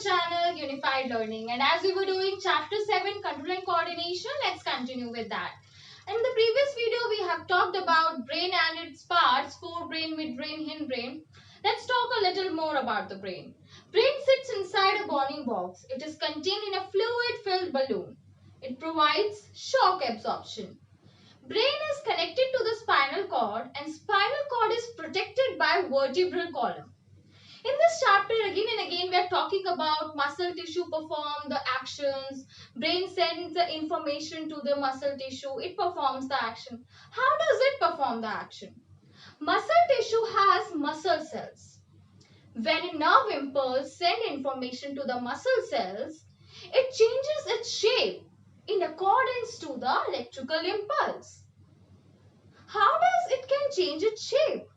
channel Unified Learning, and as we were doing chapter 7 control and coordination, let's continue with that. In the previous video we have talked about brain and its parts, forebrain, midbrain, hindbrain. Let's talk a little more about the brain. Brain sits inside a boning box. It is contained in a fluid filled balloon. It provides shock absorption. Brain is connected to the spinal cord, and spinal cord is protected by vertebral column. In this chapter, again and again, we are talking about muscle tissue perform the actions. Brain sends the information to the muscle tissue. It performs the action. How does it perform the action? Muscle tissue has muscle cells. When a nerve impulse sends information to the muscle cells, it changes its shape in accordance to the electrical impulse. How does it can change its shape?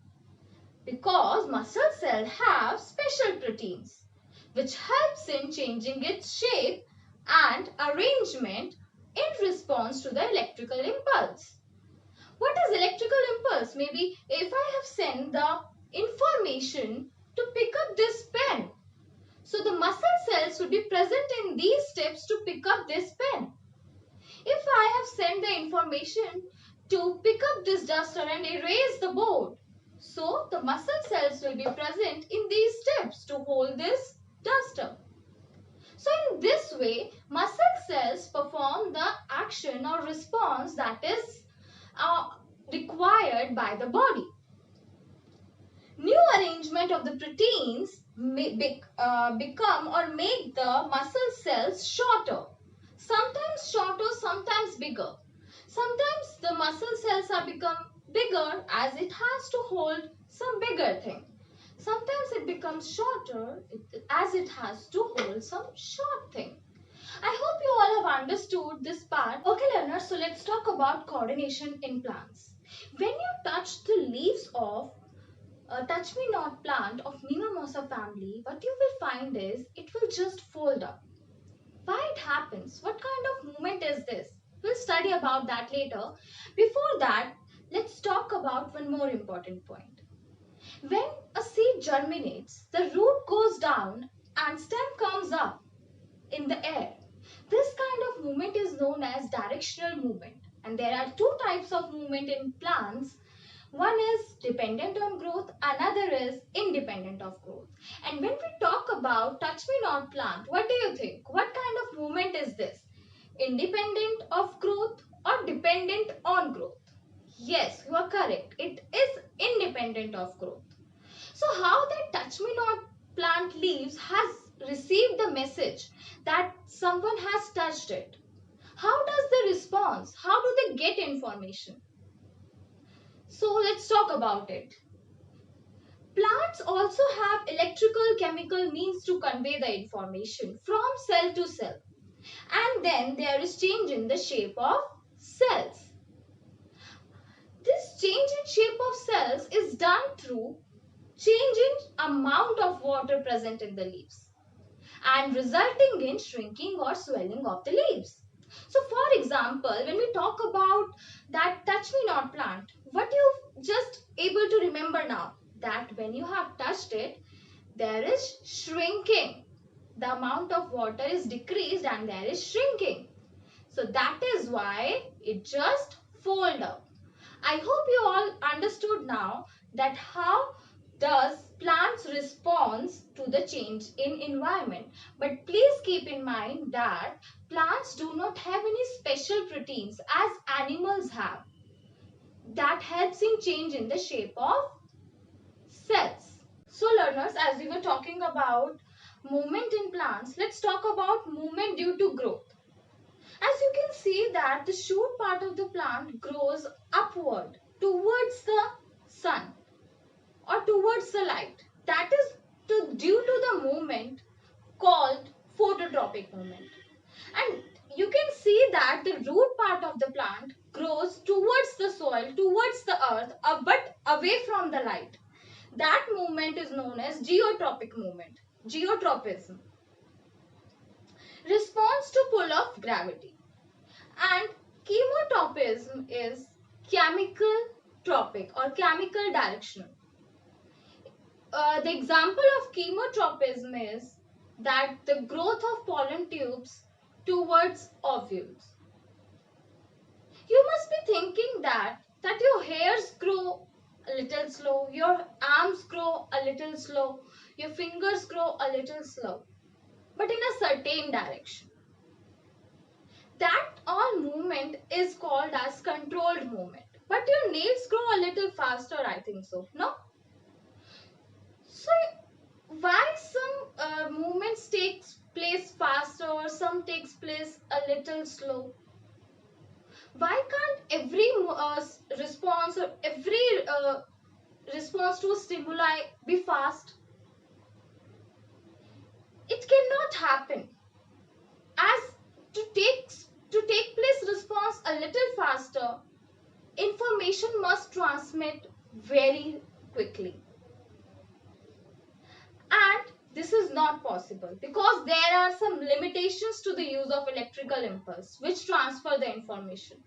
Because muscle cells have special proteins which helps in changing its shape and arrangement in response to the electrical impulse. What is electrical impulse? Maybe if I have sent the information to pick up this pen, so the muscle cells would be present in these steps to pick up this pen. If I have sent the information to pick up this duster and erase the board, so the muscle cells will be present in these steps to hold this duster. So in this way, muscle cells perform the action or response that is required by the body. New arrangement of the proteins become or make the muscle cells shorter. Sometimes shorter, sometimes bigger. Sometimes the muscle cells are become bigger as it has to hold some bigger thing. Sometimes it becomes shorter as it has to hold some short thing. I hope you all have understood this part. Okay learners, so let's talk about coordination in plants. When you touch the leaves of a touch-me-not plant of Mimosa family, what you will find is it will just fold up. Why it happens? What kind of movement is this? We'll study about that later. Before that, let's talk about one more important point. When a seed germinates, the root goes down and stem comes up in the air. This kind of movement is known as directional movement. And there are two types of movement in plants. One is dependent on growth, another is independent of growth. And when we talk about touch-me-not plant, what do you think? What kind of movement is this? Independent of growth or dependent on growth? Yes, you are correct. It is independent of growth. So how that touch-me-not plant leaves has received the message that someone has touched it? How does the response? How do they get information? So let's talk about it. Plants also have electrical chemical means to convey the information from cell to cell. And then there is change in the shape of cells. This change in shape of cells is done through change in amount of water present in the leaves and resulting in shrinking or swelling of the leaves. So for example, when we talk about that touch-me-not plant, what you just able to remember now? That when you have touched it, there is shrinking. The amount of water is decreased and there is shrinking. So that is why it just fold up. I hope you all understood now that how does plants respond to the change in environment. But please keep in mind that plants do not have any special proteins as animals have. That helps in change in the shape of cells. So learners, as we were talking about movement in plants, let's talk about movement due to growth. As you can see that the shoot part of the plant grows upward towards the sun or towards the light. That is due to the movement called phototropic movement. And you can see that the root part of the plant grows towards the soil, towards the earth, but away from the light. That movement is known as geotropic movement, geotropism. Response to pull of gravity. And chemotropism is chemical tropic or chemical directional. The example of chemotropism is that the growth of pollen tubes towards ovules. You must be thinking that your hairs grow a little slow, your arms grow a little slow, your fingers grow a little slow, but in a certain direction. That all movement is called as controlled movement. But your nails grow a little faster, I think so. No? So why some movements takes place faster, some takes place a little slow? Why can't every response or every response to a stimuli be fast? It cannot happen. As to take place response a little faster, information must transmit very quickly. And this is not possible because there are some limitations to the use of electrical impulse which transfer the information.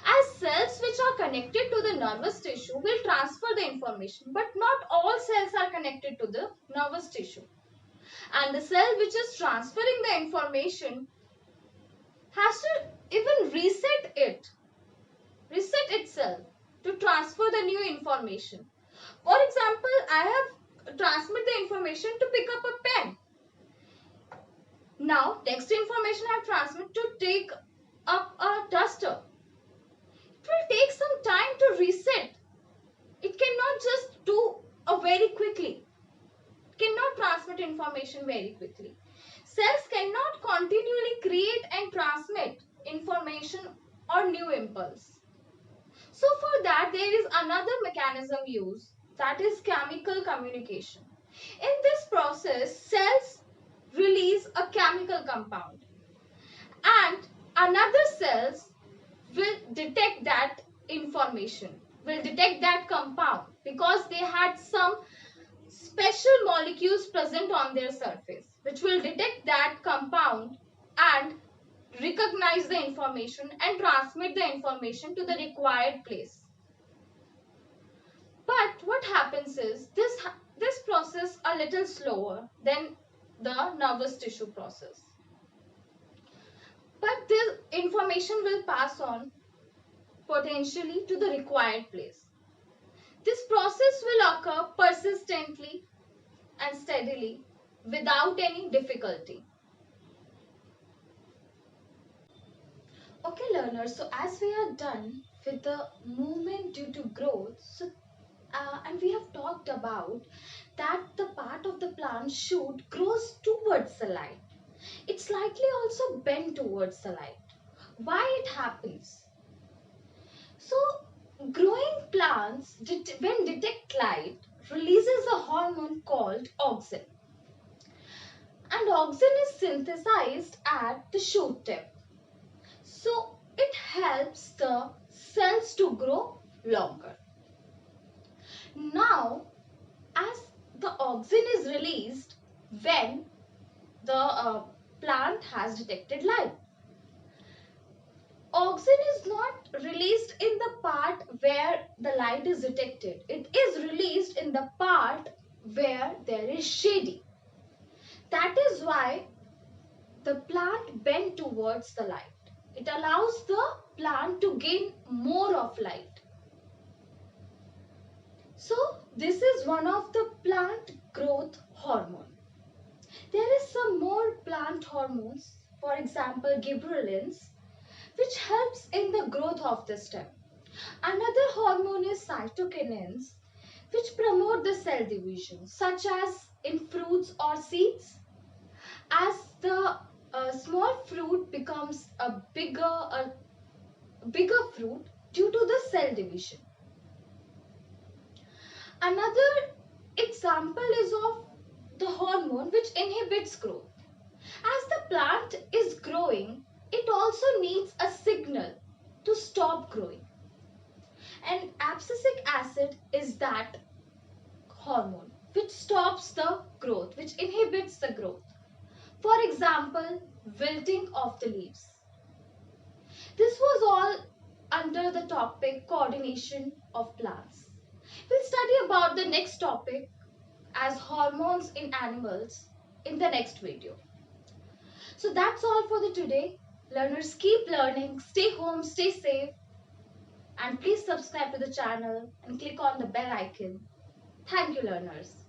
As cells which are connected to the nervous tissue will transfer the information, but not all cells are connected to the nervous tissue. And the cell which is transferring the information has to even reset itself to transfer the new information. For example, I have transmit the information to pick up a pen. Now, next information I have transmit to take up a duster. It will take some time to reset. It cannot just do very quickly. It cannot transmit information very quickly. Cells cannot continually create and transmit information or new impulse. So for that there is another mechanism used, that is chemical communication. In this process, cells release a chemical compound and another cells will detect that information, will detect that compound because they had some special molecules present on their surface which will detect that compound and recognize the information and transmit the information to the required place. But what happens is this process a little slower than the nervous tissue process. But this information will pass on potentially to the required place. This process will occur persistently and steadily without any difficulty. Okay learners, so as we are done with the movement due to growth, and we have talked about that the part of the plant shoot grows towards the light. It's slightly also bent towards the light. Why it happens? So growing plants when detect light releases a hormone called auxin. And auxin is synthesized at the shoot tip. So it helps the cells to grow longer. Now, as the auxin is released when the plant has detected light. Auxin is not released in the part where the light is detected. It is released in the part where there is shady. That is why the plant bends towards the light. It allows the plant to gain more of light. So this is one of the plant growth hormone. There is some more plant hormones, for example gibberellins, which helps in the growth of the stem. Another hormone is cytokinins, which promote the cell division, such as in fruits or seeds. As the small fruit becomes a bigger fruit due to the cell division. Another example is of the hormone which inhibits growth. As the plant is growing, it also needs a signal to stop growing. And abscisic acid is that hormone which stops the growth, which inhibits the growth. For example, wilting of the leaves. This was all under the topic coordination of plants. We'll study about the next topic as hormones in animals in the next video. So that's all for the today. Learners, keep learning, stay home, stay safe, and please subscribe to the channel and click on the bell icon. Thank you, learners.